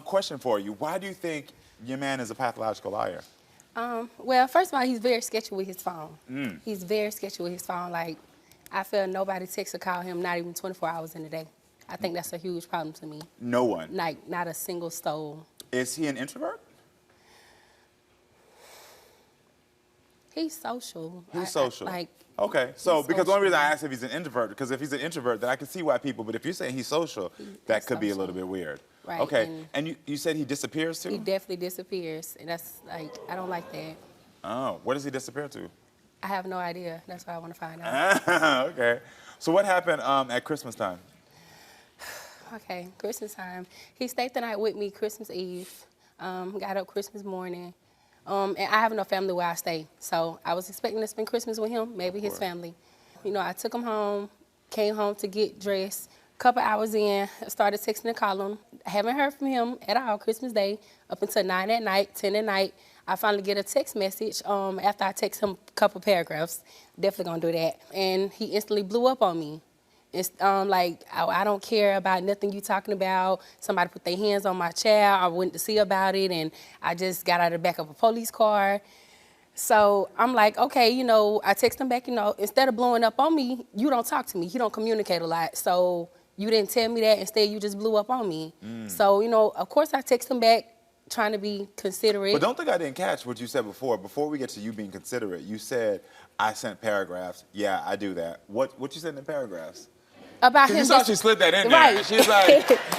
Question for you. Why do you think your man is a pathological liar? Well, first of all, he's very sketchy with his phone. He's very sketchy with his phone. Like, I feel nobody texts or call him, not even 24 hours in a day. I think that's a huge problem to me. No one? Like, not a single soul. Is he an introvert? He's social. He's social. Like, okay, so because the only reason I asked if he's an introvert, because if he's an introvert, then I can see why people, but if you're saying he's social, that could be a little bit weird. Right. Okay, and you said he disappears too? He definitely disappears, and that's like, I don't like that. Oh, where does he disappear to? I have no idea. That's what I want to find out. Okay. So what happened at Christmas time? Okay, Christmas time. He stayed the night with me Christmas Eve, got up Christmas morning. And I have no family where I stay, so I was expecting to spend Christmas with him, maybe his family. You know, I took him home, came home to get dressed. A couple hours in, I started texting and calling him. I haven't heard from him at all Christmas Day up until 9 at night, 10 at night. I finally get a text message after I text him a couple paragraphs. Definitely gonna do that. And he instantly blew up on me. It's like, I don't care about nothing you talking about. Somebody put their hands on my child. I went to see about it, and I just got out of the back of a police car. So I'm like, okay, you know, I text him back, you know, instead of blowing up on me, you don't talk to me. You don't communicate a lot. So you didn't tell me that. Instead, you just blew up on me. So, you know, of course I text him back, trying to be considerate. But don't think I didn't catch what you said before. Before we get to you being considerate, you said, I sent paragraphs. Yeah, I do that. What you said in the paragraphs? About him. You saw she slid that in there. Right.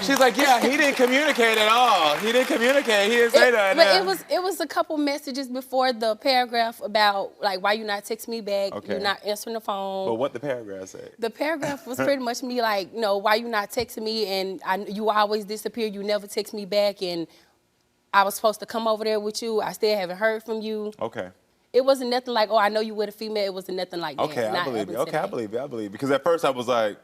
She's like, yeah, he didn't communicate at all. He didn't communicate. He didn't say that. But it was a couple messages before the paragraph about, like, why you not text me back, Okay. you're not answering the phone. But what the paragraph say? The paragraph was pretty much me like, you know, why you not texting me, and you always disappear, you never text me back, and I was supposed to come over there with you, I still haven't heard from you. Okay. It wasn't nothing like, oh, I know you with a female, it wasn't nothing like that. Okay, I believe you. Okay, I believe you. Because at first I was like,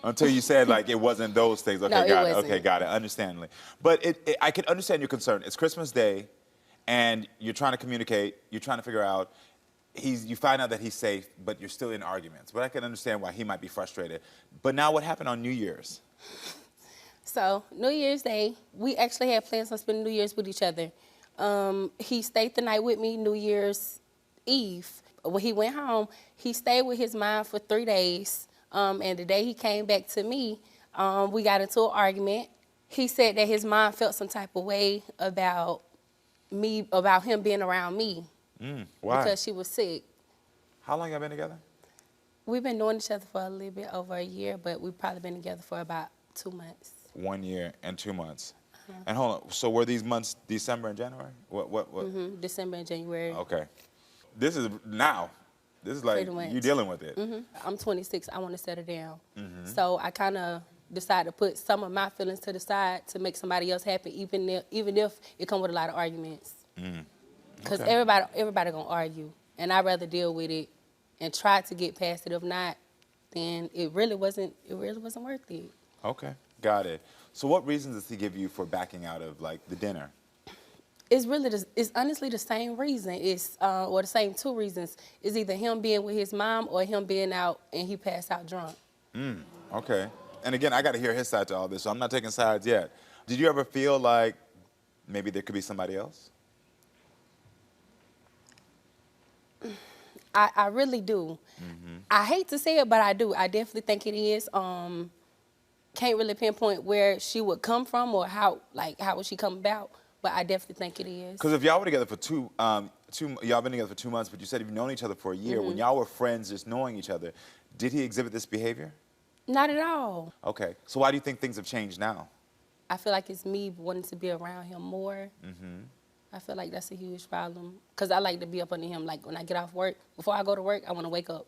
until you said like it wasn't those things. Okay, No, got it it. wasn't. Okay, got it. Understandably. But I can understand your concern. It's Christmas Day, and you're trying to communicate. You're trying to figure out. You find out that he's safe, but you're still in arguments. But I can understand why he might be frustrated. But now, what happened on New Year's? So New Year's Day, we actually had plans on spending New Year's with each other. He stayed the night with me New Year's Eve. When he went home, he stayed with his mom for 3 days. And the day he came back to me, we got into an argument. He said that his mom felt some type of way about him being around me. Why? Because she was sick. How long y'all been together? We've been knowing each other for a little bit over a year, but we've probably been together for about 2 months. 1 year and 2 months. And hold on, so were these months December and January? What? December and January. Okay. This is now. This is like you dealing with it. I'm 26. I want to settle down. So I kind of decided to put some of my feelings to the side to make somebody else happy, even if it come with a lot of arguments. Because everybody gonna argue, and I'd rather deal with it and try to get past it. If not, then it really wasn't worth it. Okay, got it. So what reasons does he give you for backing out of like the dinner? It's honestly the same reason. Or the same 2 reasons. It's either him being with his mom or him being out and he passed out drunk. Okay. And again, I got to hear his side to all this, so I'm not taking sides yet. Did you ever feel like maybe there could be somebody else? I really do. I hate to say it, but I do. I definitely think it is. Can't really pinpoint where she would come from or how would she come about. But I definitely think it is. Because if y'all were together for y'all been together for 2 months, but you said you've known each other for a year. When y'all were friends, just knowing each other, did he exhibit this behavior? Not at all. Okay. So why do you think things have changed now? I feel like it's me wanting to be around him more. I feel like that's a huge problem. Because I like to be up under him. Like when I get off work, before I go to work, I want to wake up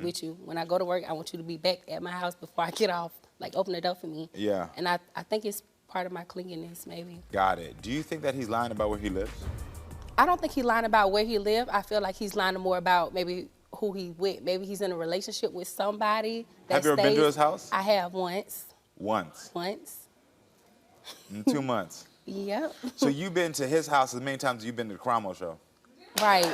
with you. When I go to work, I want you to be back at my house before I get off. Like open the door for me. Yeah. And I think it's part of my clinginess, maybe. Got it. Do you think that he's lying about where he lives? I don't think he's lying about where he lives. I feel like he's lying more about maybe who he with. Maybe he's in a relationship with somebody that Have you ever been to his house? I have once. Once? Once. In 2 months? Yep. So you've been to his house as many times as you've been to the Karamo show? Right.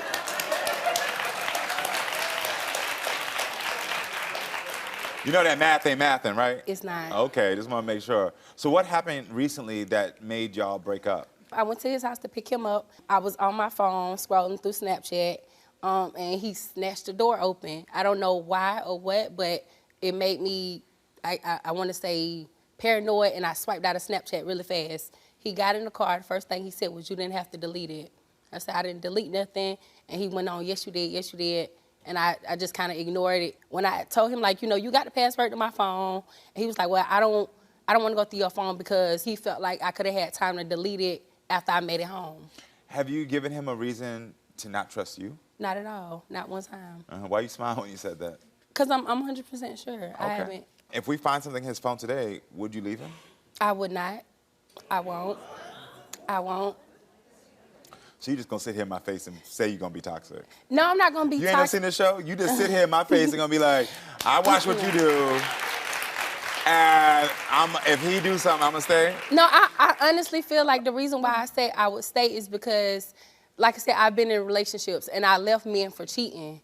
You know that math ain't mathin', right? It's not. Okay, just want to make sure. So what happened recently that made y'all break up? I went to his house to pick him up. I was on my phone scrolling through Snapchat, and he snatched the door open. I don't know why or what, but it made me, I want to say, paranoid, and I swiped out of Snapchat really fast. He got in the car. The first thing he said was, "You didn't have to delete it." I said, "I didn't delete nothing." And he went on, "Yes, you did. Yes, you did." And I just kind of ignored it. When I told him, like, you got the password to my phone, and he was like, "Well, I don't want to go through your phone," because he felt like I could have had time to delete it after I made it home. Have you given him a reason to not trust you? Not at all. Not one time. Why you smile when you said that? Because I'm 100% sure. Okay. I haven't. If we find something in his phone today, would you leave him? I would not. I won't. I won't. So you just gonna sit here in my face and say you're gonna be toxic? No, I'm not gonna be You ain't never toxic. seen this show? You just sit here in my face and gonna be like, I watch what you do, and if he do something, I'm gonna stay? No, I honestly feel like the reason why I say I would stay is because, like I said, I've been in relationships and I left men for cheating.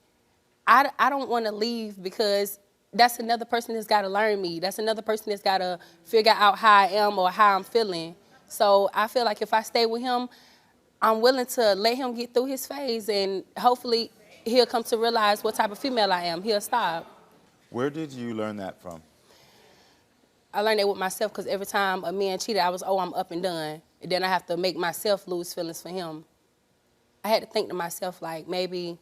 I don't want to leave because that's another person that's got to learn me. That's another person that's got to figure out how I am or how I'm feeling. So I feel like if I stay with him, I'm willing to let him get through his phase, and hopefully he'll come to realize what type of female I am. He'll stop. Where did you learn that from? I learned that with myself because every time a man cheated, I was, I'm up and done. And then I have to make myself lose feelings for him. I had to think to myself, like, maybe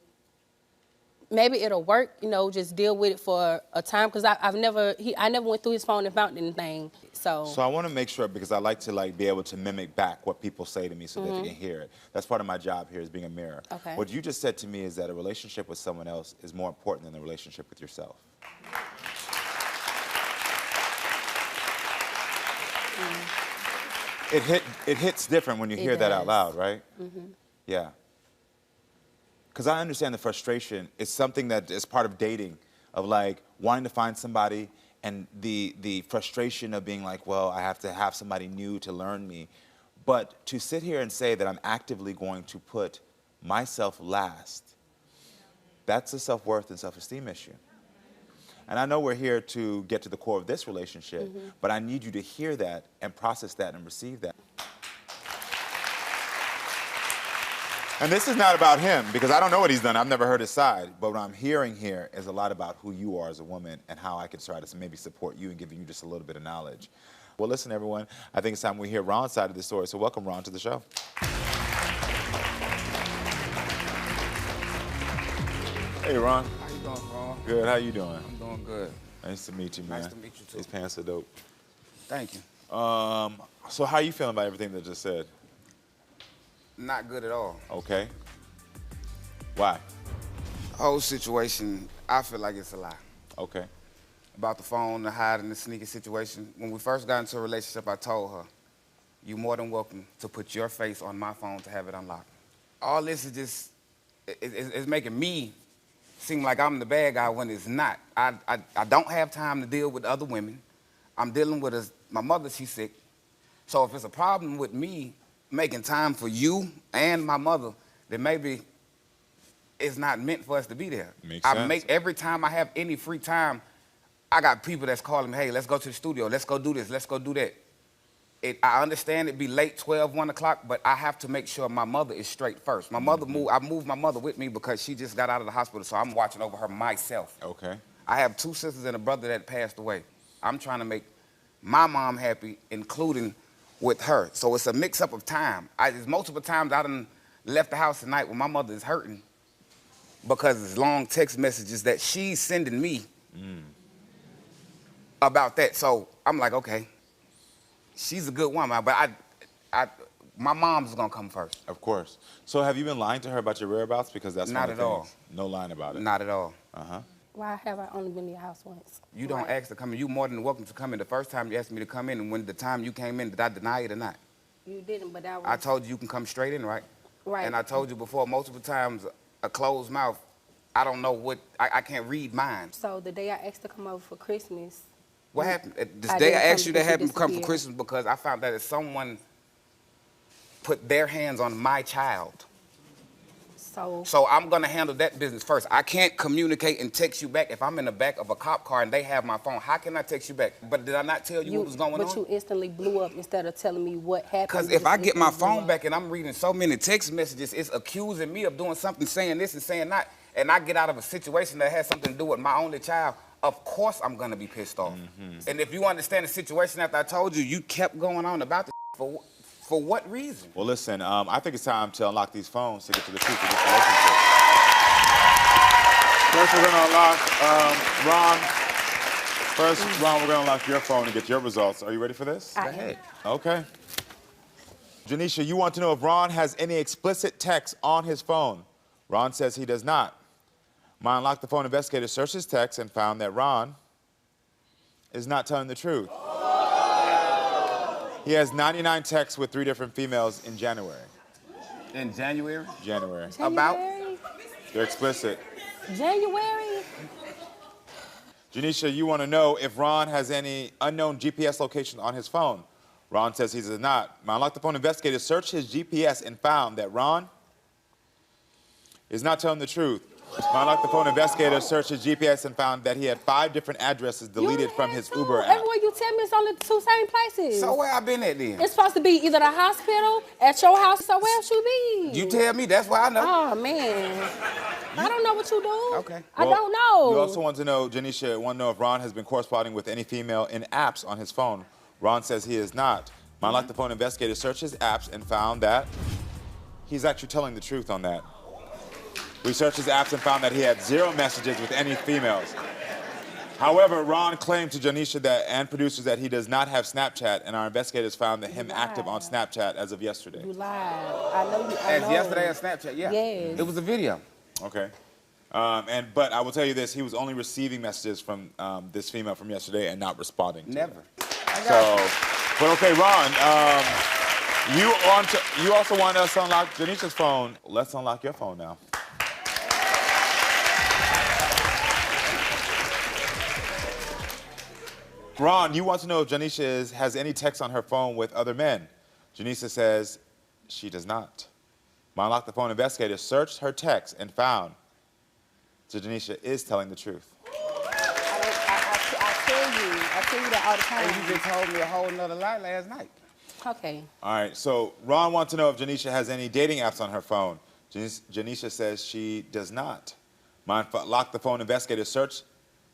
it'll work, just deal with it for a time, because I never went through his phone and found anything. So I want to make sure, because I like to be able to mimic back what people say to me so that they can hear it. That's part of my job here, is being a mirror. Okay. What you just said to me is that a relationship with someone else is more important than a relationship with yourself. It hits different when you hear that out loud, right? Mm-hmm. Yeah. Because I understand the frustration. It's something that is part of dating, of wanting to find somebody, and the frustration of being like, well, I have to have somebody new to learn me. But to sit here and say that I'm actively going to put myself last, that's a self-worth and self-esteem issue. And I know we're here to get to the core of this relationship, but I need you to hear that and process that and receive that. And this is not about him, because I don't know what he's done. I've never heard his side. But what I'm hearing here is a lot about who you are as a woman and how I can try to maybe support you and giving you just a little bit of knowledge. Well, listen, everyone, I think it's time we hear Ron's side of the story. So welcome, Ron, to the show. Hey, Ron. How you doing, Ron? Good. How you doing? I'm doing good. Nice to meet you, man. Nice to meet you, too. These pants are dope. Thank you. So how you feeling about everything that I just said? Not good at all. Okay. Why? Whole situation, I feel like it's a lie. Okay. About the phone, the hiding, the sneaky situation. When we first got into a relationship, I told her, you're more than welcome to put your face on my phone to have it unlocked. All this is just, it's making me seem like I'm the bad guy when it's not. I don't have time to deal with other women. I'm dealing with my mother, she's sick. So if it's a problem with me making time for you and my mother, then maybe it's not meant for us to be there. Makes sense. Every time I have any free time, I got people that's calling me, hey, let's go to the studio, let's go do this, let's go do that. I understand it be late, 12, 1 o'clock, but I have to make sure my mother is straight first. My mother I moved my mother with me because she just got out of the hospital, so I'm watching over her myself. Okay. I have 2 sisters and a brother that passed away. I'm trying to make my mom happy, including with her. So it's a mix-up of time. There's multiple times I done left the house tonight when my mother is hurting because it's long text messages that she's sending me about that. So I'm like, okay, she's a good woman, but my mom's gonna come first. Of course. So have you been lying to her about your whereabouts? Because that's Not one of the at all. things. No lying about it. Not at all. Uh-huh. why have I only been to your house once? You don't ask to come in. You more than welcome to come in. The first time you asked me to come in, and when the time you came in, did I deny it or not? You didn't, but that was... I told you can come straight in, right? Right. And I told you before multiple times, a closed mouth, I don't know what, I can't read minds. So the day I asked to come over for Christmas... What happened? This I day didn't I asked come you to because you have him come for disappeared. Christmas because I found that if someone put their hands on my child, So I'm gonna handle that business first. I can't communicate and text you back if I'm in the back of a cop car and they have my phone. How can I text you back? But did I not tell you what was going on? But you instantly blew up instead of telling me what happened. Because if I get my phone back and I'm reading so many text messages, it's accusing me of doing something, saying this and saying that, and I get out of a situation that has something to do with my only child, of course I'm gonna be pissed off. And if you understand the situation after I told you, you kept going on about the for what reason? Well, listen, I think it's time to unlock these phones to get to the truth of this relationship. First, we're going to unlock Ron. First, Ron, we're going to unlock your phone to get your results. Are you ready for this? Go ahead. Okay. Joneisha, you want to know if Ron has any explicit text on his phone. Ron says he does not. My Unlock the Phone investigator searched his text and found that Ron is not telling the truth. He has 99 texts with 3 different females in January. In January? January. About? They're explicit. January? Joneisha, you want to know if Ron has any unknown GPS location on his phone. Ron says he does not. My Unlock the Phone investigator searched his GPS and found that Ron is not telling the truth. My Unlock the Phone investigator searched his GPS and found that he had 5 different addresses deleted from his Uber app. Everywhere you tell me it's only 2 same places. So where I been at then? It's supposed to be either the hospital, at your house, somewhere else you be. You tell me, that's why I know. Oh, man. I don't know what you do. Okay. I don't know. You also want to know, Joneisha, want to know if Ron has been corresponding with any female in apps on his phone. Ron says he is not. My Unlock the Phone investigator searched his apps and found that he's actually telling the truth on that. We searched his apps and found that he had 0 messages with any females. However, Ron claimed to Joneisha and producers that he does not have Snapchat, and our investigators found him active on Snapchat as of yesterday. You lied. I know you. As yesterday on Snapchat, yeah. Yes. It was a video. Okay. But I will tell you this, he was only receiving messages from this female from yesterday and not responding to Never. So, but okay, Ron, you also want us to unlock Joneisha's phone. Let's unlock your phone now. Ron, you want to know if Joneisha has any text on her phone with other men. Joneisha says she does not. My Unlock the Phone investigator searched her text and found that Joneisha is telling the truth. I tell you that all the time. And you just told me a whole nother lie last night. Okay. All right, so Ron wants to know if Joneisha has any dating apps on her phone. Joneisha says she does not. My Unlock the Phone investigator searched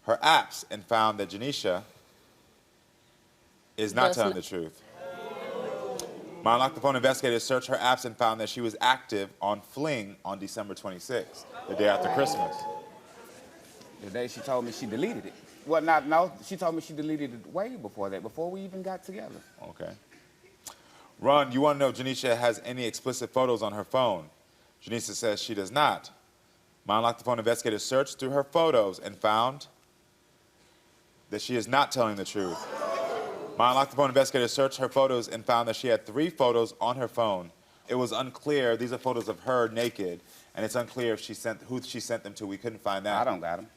her apps and found that Joneisha is not telling the truth. My Unlock the Phone investigator searched her apps and found that she was active on Fling on December 26th, the day after Christmas. The day she told me she deleted it. Well, no, she told me she deleted it way before that, before we even got together. Okay. Ron, you want to know if Joneisha has any explicit photos on her phone. Joneisha says she does not. My Unlock the Phone investigator searched through her photos and found that she is not telling the truth. My Unlock the Phone investigator searched her photos and found that she had 3 photos on her phone. It was unclear. These are photos of her naked, and it's unclear if who she sent them to. We couldn't find that. I don't got them.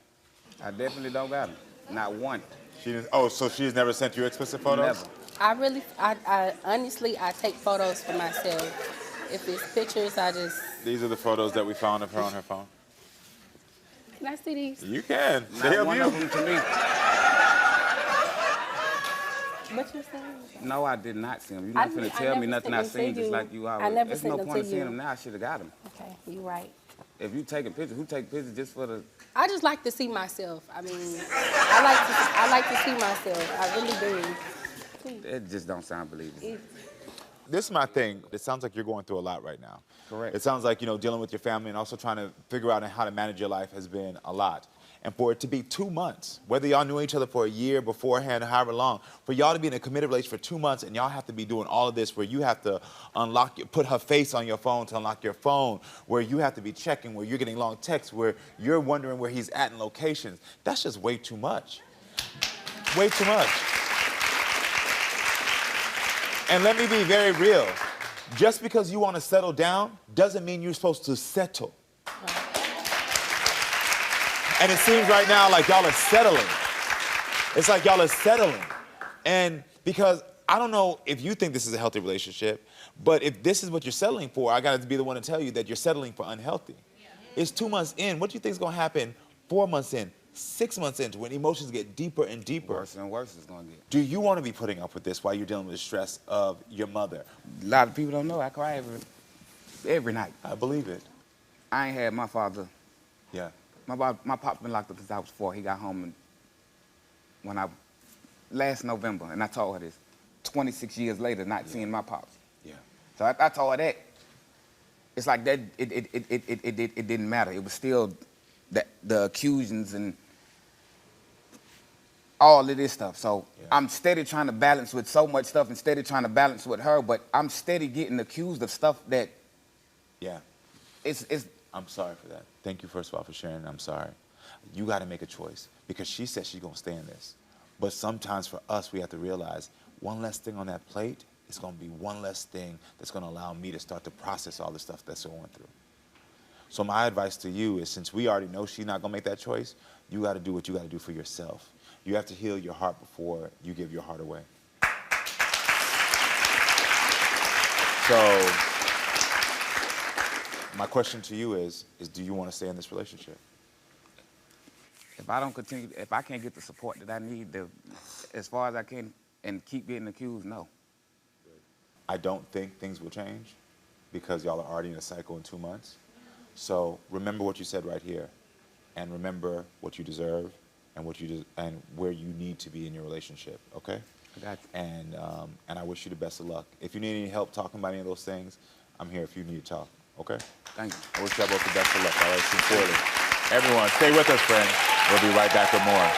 I definitely don't got them. Not one. She didn't, oh, so she's never sent you explicit photos? Never. I honestly take photos for myself. If it's pictures, I just. These are the photos that we found of her on her phone. Can I see these? You can. Not one of them to me. What you saying? No, I did not see them. You're not going to tell me nothing I seen just like you already. I never There's sent no them point to in seeing you. them now. I should have got them. Okay, you're right. If you taking pictures, who take pictures just for the... I just like to see myself. I mean, I like to see myself. I really do. It just don't sound believable. This is my thing. It sounds like you're going through a lot right now. Correct. It sounds like, dealing with your family and also trying to figure out how to manage your life has been a lot. And for it to be 2 months, whether y'all knew each other for a year beforehand or however long, for y'all to be in a committed relationship for 2 months and y'all have to be doing all of this where you have to put her face on your phone to unlock your phone, where you have to be checking, where you're getting long texts, where you're wondering where he's at in locations. That's just way too much. Way too much. And let me be very real. Just because you want to settle down doesn't mean you're supposed to settle. And it seems right now like y'all are settling. It's like y'all are settling. And because I don't know if you think this is a healthy relationship, but if this is what you're settling for, I got to be the one to tell you that you're settling for unhealthy. It's 2 months in. What do you think is going to happen 4 months in, 6 months into when emotions get deeper and deeper? Worse and worse it's gonna get. Do you want to be putting up with this while you're dealing with the stress of your mother? A lot of people don't know I cry every night. I believe it. I ain't had my father. Yeah. My pop been locked up since I was 4. He got home last November, and I told her this. 26 years later, not seeing my pops. Yeah. So I told her that. It's like that. It didn't matter. It was still the accusations and all of this stuff. So Yeah. I'm steady trying to balance with so much stuff and steady trying to balance with her, but I'm steady getting accused of stuff that Yeah. it's I'm sorry for that. Thank you, first of all, for sharing. I'm sorry. You got to make a choice because she said she's going to stay in this. But sometimes for us, we have to realize one less thing on that plate is going to be one less thing that's going to allow me to start to process all the stuff that's going through. So my advice to you is, since we already know she's not going to make that choice, you got to do what you got to do for yourself. You have to heal your heart before you give your heart away. So my question to you is do you want to stay in this relationship? if I can't get the support that I need as far as I can and keep getting accused, no. I don't think things will change because y'all are already in a cycle in 2 months. So remember what you said right here, and remember what you deserve and and where you need to be in your relationship. Okay? I got you. And I wish you the best of luck. If you need any help talking about any of those things, I'm here if you need to talk. Okay? Thank you. I wish y'all both the best of luck. All right, sincerely. Everyone, stay with us, friends. We'll be right back with more.